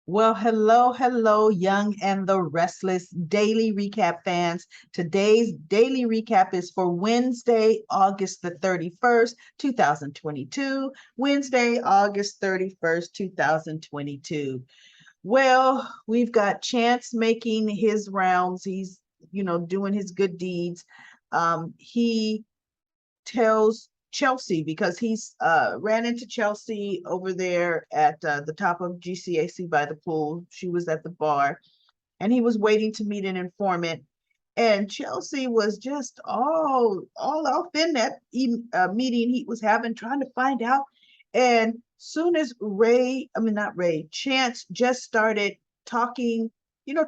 Well, hello, Young and the Restless daily recap fans. Today's daily recap is for Wednesday, August the 31st, 2022. Wednesday, August 31st, 2022. Well, we've got Chance making his rounds. He's, doing his good deeds. He tells Chelsea because he's ran into Chelsea over there at the top of GCAC by the pool. She was at the bar and he was waiting to meet an informant. And Chelsea was just all off in that meeting he was having, trying to find out. And soon as not Ray, Chance just started talking,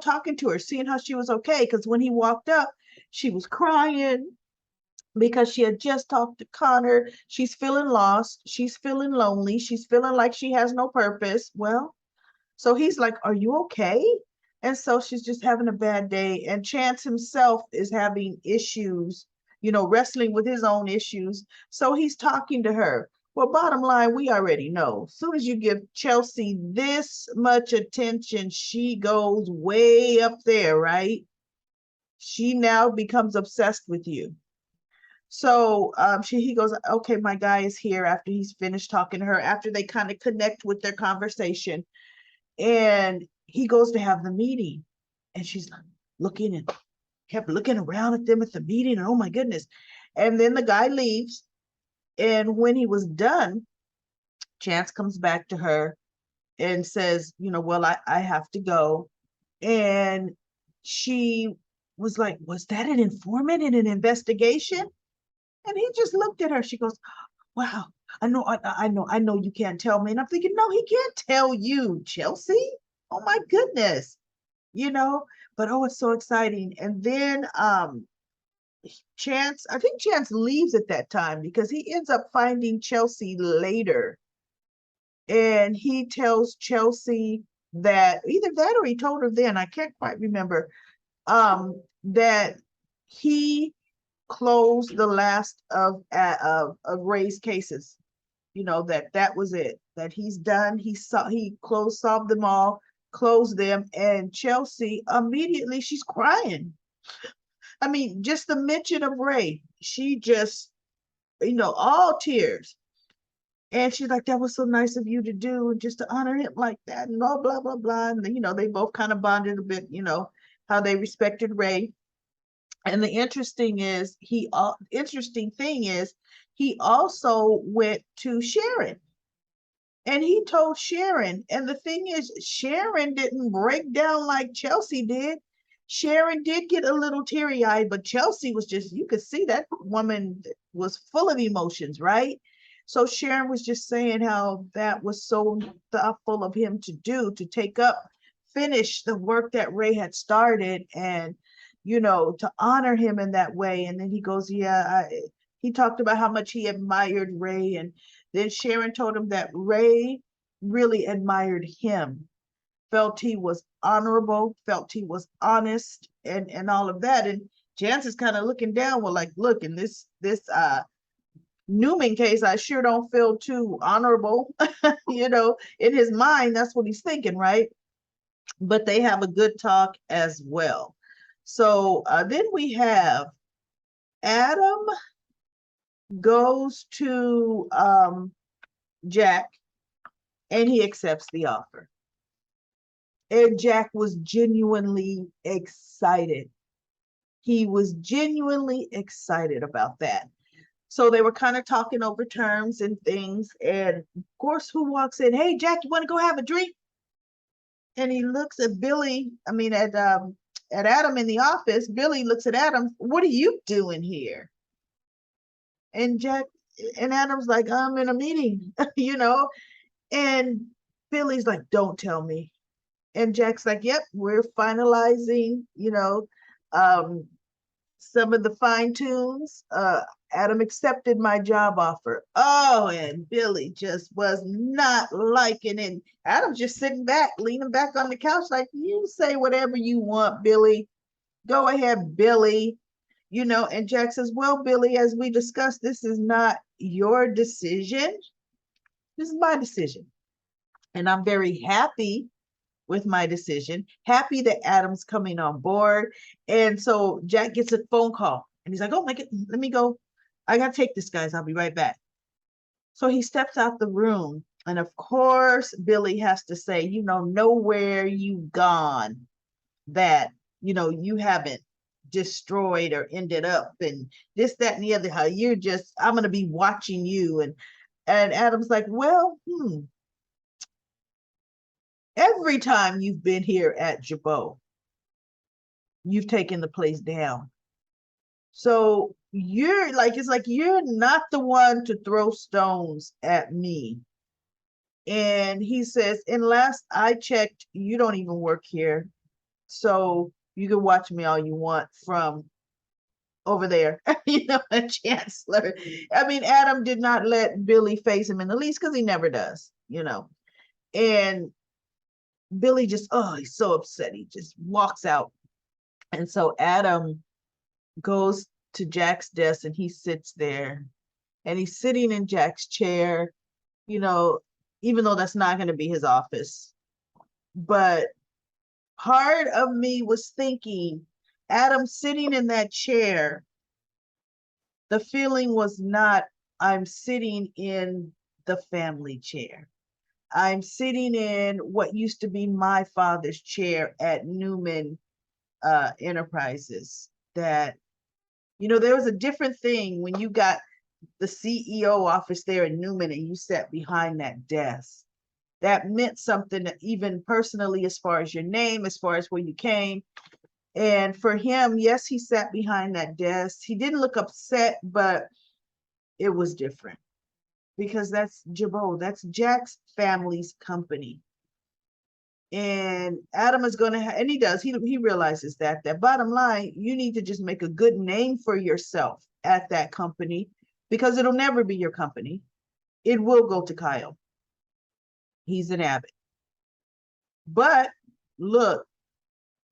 talking to her, seeing how she was okay. Because when he walked up, she was crying because she had just talked to Connor. She's feeling lost. She's feeling lonely. She's feeling like she has no purpose. Well, so he's like, "Are you okay?" And so she's just having a bad day. And Chance himself is having issues, wrestling with his own issues. So he's talking to her. Well, bottom line, we already know. As soon as you give Chelsea this much attention, she goes way up there, right? She now becomes obsessed with you. So he goes, okay, my guy is here after he's finished talking to her, after they kind of connect with their conversation. And he goes to have the meeting. And she's looking and kept looking around at them at the meeting. And oh my goodness. And then the guy leaves. And when he was done, Chance comes back to her and says, well, I have to go. And she was like, was that an informant in an investigation? And he just looked at her. She goes, wow, I know you can't tell me. And I'm thinking, no, he can't tell you, Chelsea. Oh my goodness, you know, but oh, it's so exciting. And then I think Chance leaves at that time because he ends up finding Chelsea later. And he tells Chelsea that either that or he told her then, I can't quite remember, that he closed the last of Ray's cases. That was it. That he's done. He solved them all, closed them, and Chelsea immediately she's crying. I mean, just the mention of Ray, she just all tears. And she's like, that was so nice of you to do, and just to honor him like that, and blah blah blah. And they both kind of bonded a bit. How they respected Ray. And the interesting thing is he also went to Sharon and he told Sharon. And the thing is, Sharon didn't break down like Chelsea did. Sharon did get a little teary eyed, but Chelsea was just, you could see that woman was full of emotions, right? So Sharon was just saying how that was so thoughtful of him to do, to finish the work that Ray had started, and to honor him in that way. And then he goes, yeah, he talked about how much he admired Ray. And then Sharon told him that Ray really admired him, felt he was honorable, felt he was honest, and all of that. And Chance is kind of looking down, well, like, look, in this Newman case, I sure don't feel too honorable. In his mind, that's what he's thinking, right? But they have a good talk as well. So then we have Adam goes to Jack and he accepts the offer. And Jack was genuinely excited. He was genuinely excited about that. So they were kind of talking over terms and things. And of course, who walks in? Hey, Jack, you want to go have a drink? And he looks at Billy, at Adam in the office. Billy looks at Adam, what are you doing here? And Adam's like, I'm in a meeting, and Billy's like, don't tell me. And Jack's like, yep, we're finalizing, um, some of the fine tunes. Adam accepted my job offer. Oh, and Billy just was not liking it. Adam's just sitting back, leaning back on the couch, like, you say whatever you want, Billy. Go ahead, Billy. And Jack says, well, Billy, as we discussed, this is not your decision. This is my decision. And I'm very happy with my decision, happy that Adam's coming on board. And so Jack gets a phone call and he's like, oh my God, let me go. I got to take this, guys. I'll be right back. So he steps out the room. And of course, Billy has to say, nowhere you've gone that, you haven't destroyed or ended up and this, that, and the other. How you're just, I'm going to be watching you. And Adam's like, well, every time you've been here at Jabot, you've taken the place down. So you're like, it's like you're not the one to throw stones at me. And he says, and last I checked, you don't even work here. So you can watch me all you want from over there, a chancellor. I mean, Adam did not let Billy face him in the least because he never does, And Billy just, oh, he's so upset. He just walks out. And so Adam goes to Jack's desk and he sits there and he's sitting in Jack's chair, even though that's not going to be his office. But part of me was thinking, Adam sitting in that chair, the feeling was not, I'm sitting in the family chair. I'm sitting in what used to be my father's chair at Newman Enterprises. That, there was a different thing when you got the CEO office there in Newman and you sat behind that desk. That meant something, even personally, as far as your name, as far as where you came. And for him, yes, he sat behind that desk. He didn't look upset, but it was different because that's Jabot. That's Jack's family's company. And Adam is going to and he does, he realizes that bottom line, you need to just make a good name for yourself at that company because it'll never be your company. It will go to Kyle. He's an Abbott. But look,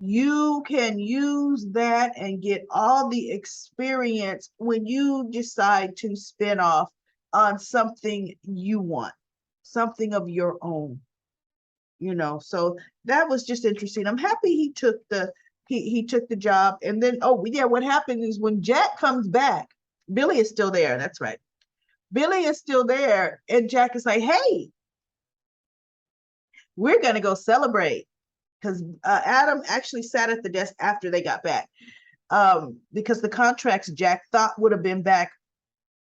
you can use that and get all the experience when you decide to spin off on something you want, something of your own. So that was just interesting. I'm happy he took the job. And then, oh yeah, what happened is when Jack comes back, Billy is still there. That's right. Billy is still there. And Jack is like, hey, we're going to go celebrate. Because Adam actually sat at the desk after they got back. Because the contracts Jack thought would have been back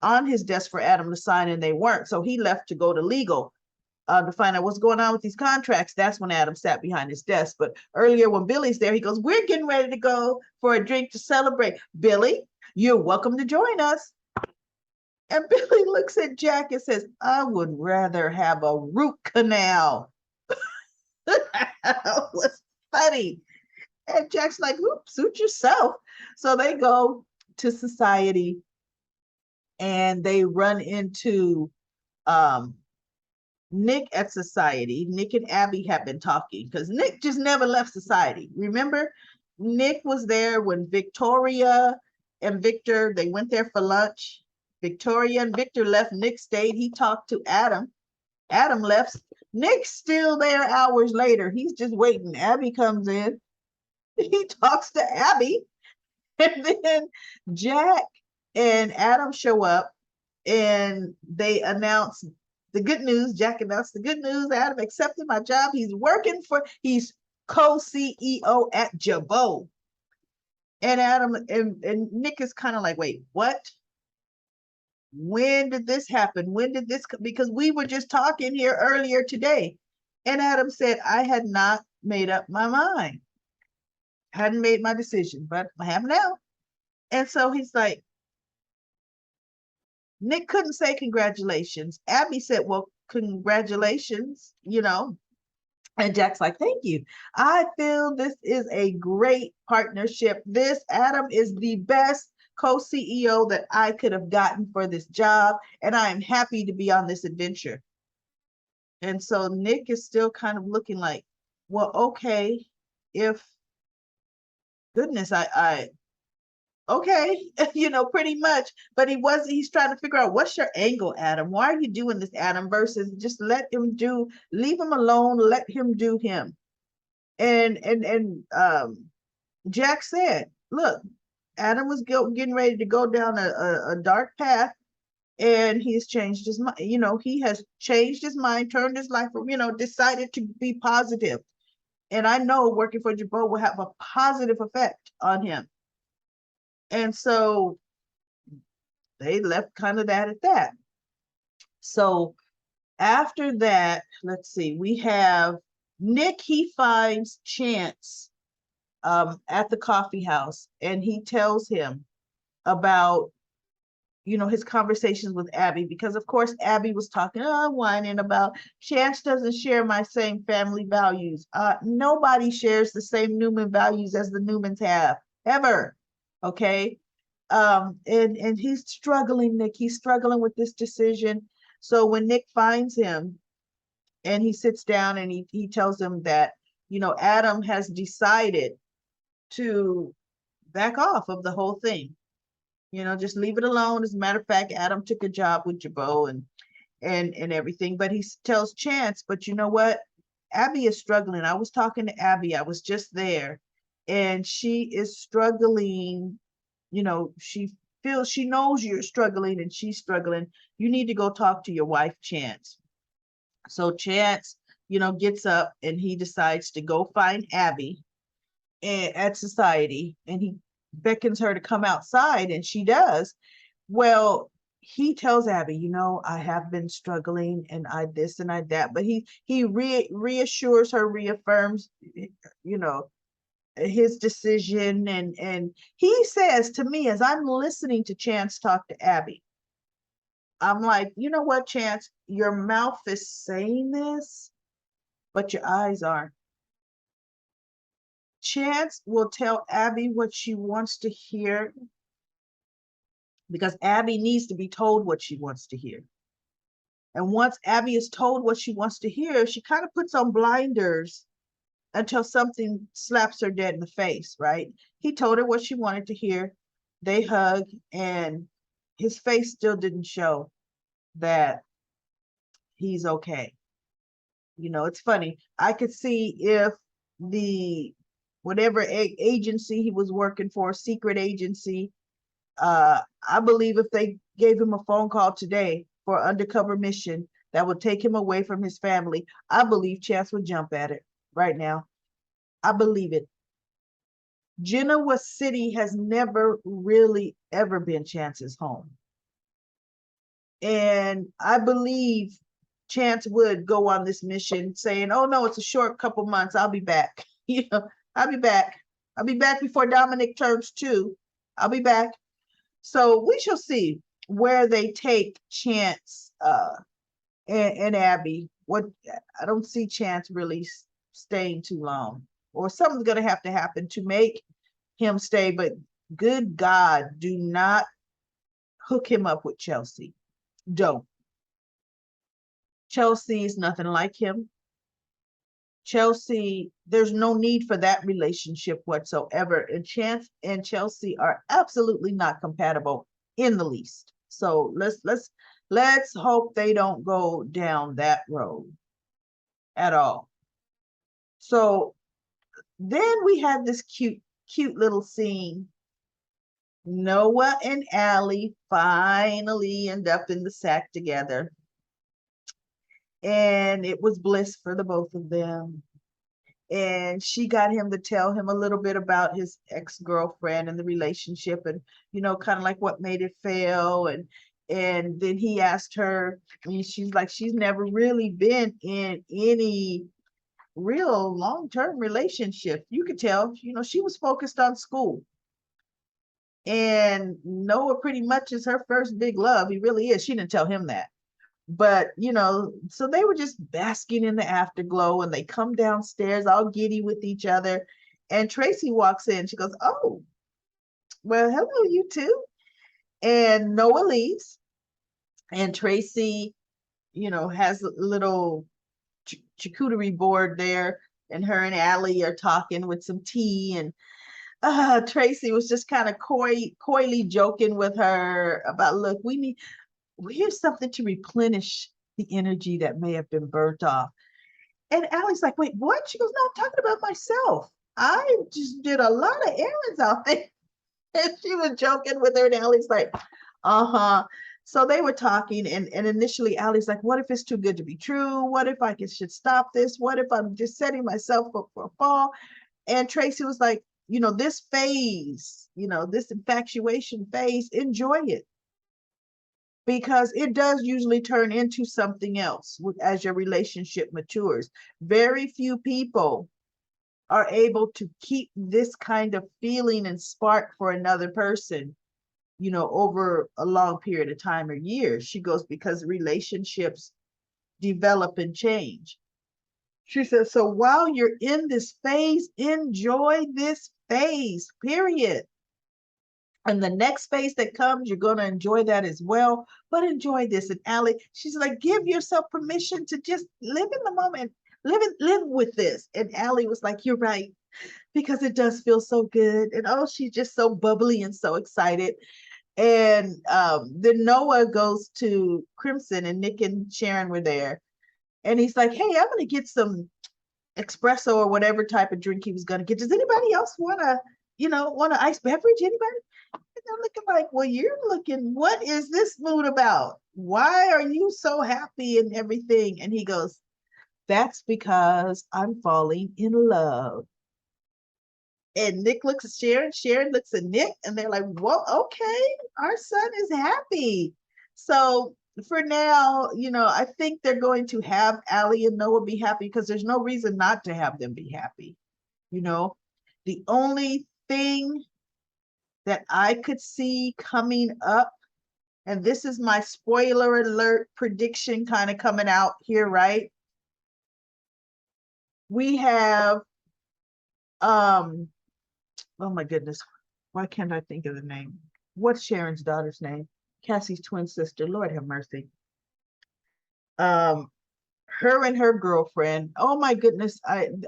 on his desk for Adam to sign, and they weren't. So he left to go to legal. To find out what's going on with these contracts. That's when Adam sat behind his desk. But earlier when Billy's there, he goes, we're getting ready to go for a drink to celebrate. Billy, you're welcome to join us. And Billy looks at Jack and says, I would rather have a root canal. That was funny. And Jack's like, oops, suit yourself. So they go to society and they run into Nick at society. Nick and Abby have been talking because Nick just never left society. Remember, Nick was there when Victoria and Victor, they went there for lunch. Victoria and Victor left. Nick stayed. He talked to Adam. Adam left. Nick's still there hours later. He's just waiting. Abby comes in. He talks to Abby. And then Jack and Adam show up and they announce the good news. Jack announced the good news. Adam accepted my job. He's co-CEO at Jabot. And Adam and Nick is kind of like, wait, what? When did this happen? Because we were just talking here earlier today. And Adam said, I had not made up my mind. Hadn't made my decision, but I have now. And so he's like, Nick couldn't say congratulations. Abby said, well, congratulations, And Jack's like, thank you. I feel this is a great partnership. This Adam is the best co-CEO that I could have gotten for this job. And I am happy to be on this adventure. And so Nick is still kind of looking like, well, okay, if goodness, I okay, pretty much. But he's trying to figure out what's your angle, Adam? Why are you doing this, Adam? Versus just leave him alone, let him do him. And Jack said, look, Adam was getting ready to go down a dark path, and he's changed his mind. He has changed his mind, turned his life, decided to be positive. And I know working for Jabot will have a positive effect on him. And so they left kind of that at that. So after that, let's see, we have Nick. He finds Chance at the coffee house, and he tells him about his conversations with Abby, because of course Abby was talking, whining about Chance doesn't share my same family values. Nobody shares the same Newman values as the Newmans have, ever. Okay. And he's struggling, Nick. He's struggling with this decision. So when Nick finds him and he sits down and he tells him that, Adam has decided to back off of the whole thing. Just leave it alone. As a matter of fact, Adam took a job with Jabot and everything, but he tells Chance, but you know what? Abby is struggling. I was talking to Abby. I was just there, and she is struggling. She knows you're struggling and she's struggling. You need to go talk to your wife, Chance. So Chance, gets up and he decides to go find Abby at society, and he beckons her to come outside, and she does. Well, he tells Abby, I have been struggling, and I this and I that, but he reassures her, reaffirms, his decision, and he says to me, as I'm listening to Chance talk to Abby, I'm like, you know what, Chance, your mouth is saying this, but your eyes aren't. Chance will tell Abby what she wants to hear, because Abby needs to be told what she wants to hear. And once Abby is told what she wants to hear, she kind of puts on blinders until something slaps her dead in the face, right? He told her what she wanted to hear. They hug, and his face still didn't show that he's okay. It's funny. I could see if the whatever agency he was working for, secret agency, I believe if they gave him a phone call today for an undercover mission that would take him away from his family, I believe Chance would jump at it right now. I believe it. Genoa City has never really ever been Chance's home. And I believe Chance would go on this mission saying, oh no, it's a short couple months. I'll be back. I'll be back. I'll be back before Dominic turns 2. I'll be back. So we shall see where they take Chance and Abby. I don't see Chance really staying too long, or something's going to have to happen to make him stay. But good God, do not hook him up with Chelsea. Don't. Chelsea is nothing like him. Chelsea, there's no need for that relationship whatsoever. And Chance and Chelsea are absolutely not compatible in the least. So let's hope they don't go down that road at all. So then we had this cute little scene. Noah and Allie finally end up in the sack together. And it was bliss for the both of them. And she got him to tell him a little bit about his ex-girlfriend and the relationship, and kind of like what made it fail. And then he asked her, and she's like, she's never really been in any real long-term relationship. You could tell, she was focused on school. And Noah pretty much is her first big love. He really is. She didn't tell him that. But, so they were just basking in the afterglow, and they come downstairs all giddy with each other. And Tracy walks in. She goes, oh, well, hello, you two. And Noah leaves. And Tracy, has a little charcuterie board there. And her and Allie are talking with some tea. And Tracy was just kind of coyly joking with her about, look, here's something to replenish the energy that may have been burnt off. And Allie's like, wait, what? She goes, no, I'm talking about myself. I just did a lot of errands out there. And she was joking with her, and Allie's like, uh-huh. So they were talking, and initially Allie's like, what if it's too good to be true? What if should stop this? What if I'm just setting myself up for a fall? And Tracy was like, this phase, this infatuation phase, enjoy it, because it does usually turn into something else as your relationship matures. Very few people are able to keep this kind of feeling and spark for another person, over a long period of time or years. She goes, because relationships develop and change. She says, so while you're in this phase, enjoy this phase, period. And the next phase that comes, you're going to enjoy that as well. But enjoy this. And Allie, she's like, give yourself permission to just live in the moment, live with this. And Allie was like, you're right, because it does feel so good. And oh, she's just so bubbly and so excited. And then Noah goes to Crimson, and Nick and Sharon were there. And he's like, hey, I'm going to get some espresso or whatever type of drink he was going to get. Does anybody else want an iced beverage? Anybody? And I'm looking like, well, you're looking, what is this mood about? Why are you so happy and everything? And he goes, that's because I'm falling in love. And Nick looks at Sharon, Sharon looks at Nick, and they're like, well, okay, our son is happy. So for now, I think they're going to have Allie and Noah be happy, because there's no reason not to have them be happy. The only thing that I could see coming up, and this is my spoiler alert prediction kind of coming out here, right? We have, oh my goodness, why can't I think of the name? What's Sharon's daughter's name? Cassie's twin sister. Lord have mercy. Her and her girlfriend. Oh my goodness.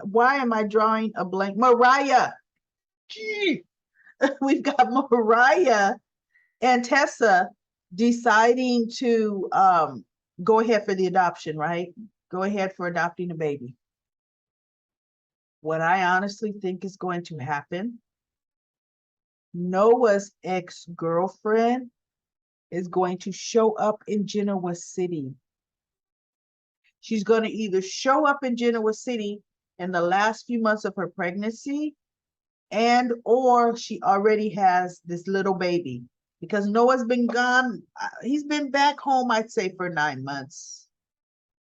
Why am I drawing a blank? Mariah. Gee. We've got Mariah and Tessa deciding to go ahead for the adoption, right? Go ahead for adopting a baby. What I honestly think is going to happen, Noah's ex-girlfriend is going to show up in Genoa City. She's going to either show up in Genoa City in the last few months of her pregnancy, and or she already has this little baby, because Noah's been gone. He's been back home, I'd say, for 9 months.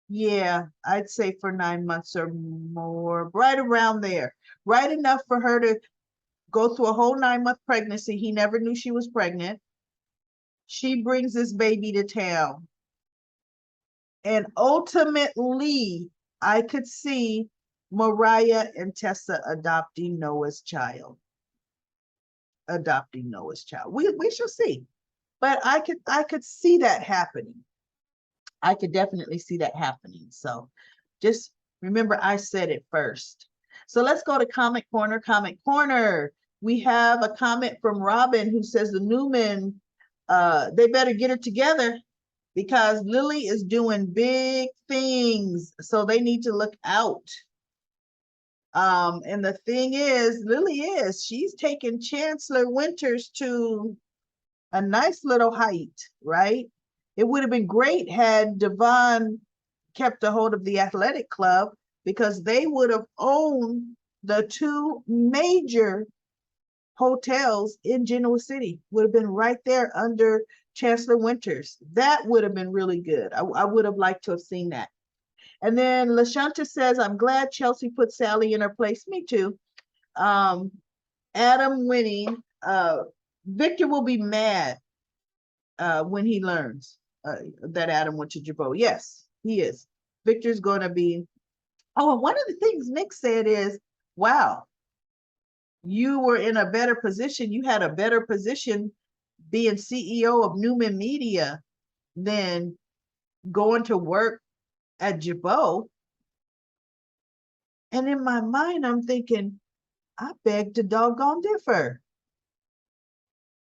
Yeah, I'd say for 9 months or more, right around there. Right enough for her to go through a whole 9-month pregnancy. He never knew she was pregnant. She brings this baby to town. And ultimately, I could see Mariah and Tessa adopting Noah's child. We shall see. But I could see that happening. I could definitely see that happening. So just remember, I said it first. So let's go to Comment Corner. Comment Corner. We have a comment from Robin, who says the Newman, they better get it together, because Lily is doing big things. So they need to look out. And the thing is, she's taking Chancellor Winters to a nice little height, right? It would have been great had Devon kept a hold of the athletic club, because they would have owned the 2 major hotels in Genoa City. Would have been right there under Chancellor Winters. That would have been really good. I would have liked to have seen that. And then LaShanta says, I'm glad Chelsea put Sally in her place. Me too. Adam winning. Victor will be mad when he learns that Adam went to Jabot. Yes, he is. Victor's going to be. Oh, and one of the things Nick said is, wow, you were in a better position. You had a better position being CEO of Newman Media than going to work at Jabot. And in my mind, I'm thinking, I beg to doggone differ.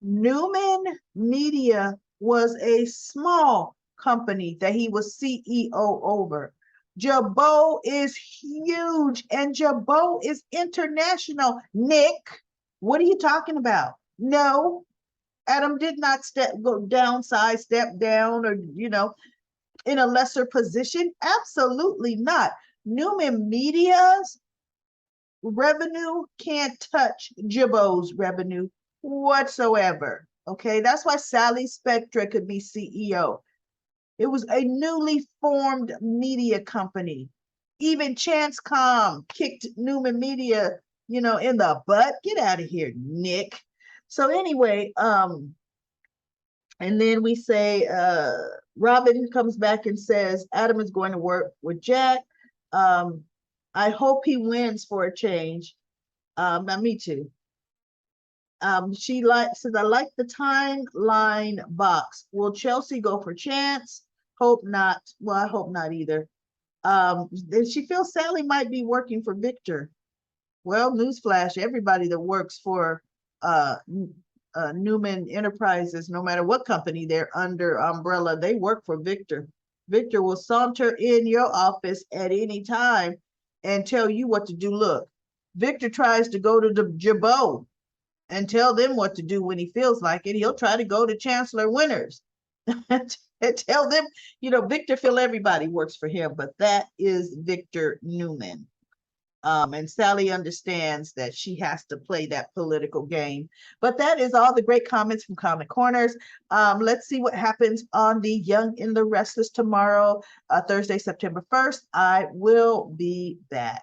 Newman Media was a small company that he was CEO over. Jabot is huge and Jabot is international. Nick, what are you talking about? No, Adam did not step down, or in a lesser position. Absolutely not. Newman Media's revenue can't touch Jabot's revenue whatsoever. Okay, that's why Sally Spectra could be CEO. It was a newly formed media company. Even Chancecom kicked Newman Media, in the butt. Get out of here, Nick. So anyway, and then we say Robin comes back and says Adam is going to work with Jack. Um, I hope he wins for a change. Me too. She says, I like the timeline box. Will Chelsea go for Chance? Hope not. Well, I hope not either. She feels Sally might be working for Victor. Well, newsflash, everybody that works for Newman Enterprises, no matter what company they're under umbrella, they work for Victor. Victor will saunter in your office at any time and tell you what to do. Look, Victor tries to go to the Jabot and tell them what to do when he feels like it. He'll try to go to Chancellor Winters and tell them, Victor feel everybody works for him, but that is Victor Newman. And Sally understands that she has to play that political game. But that is all the great comments from Comic Corners. Let's see what happens on the Young and the Restless tomorrow, Thursday, September 1st. I will be back.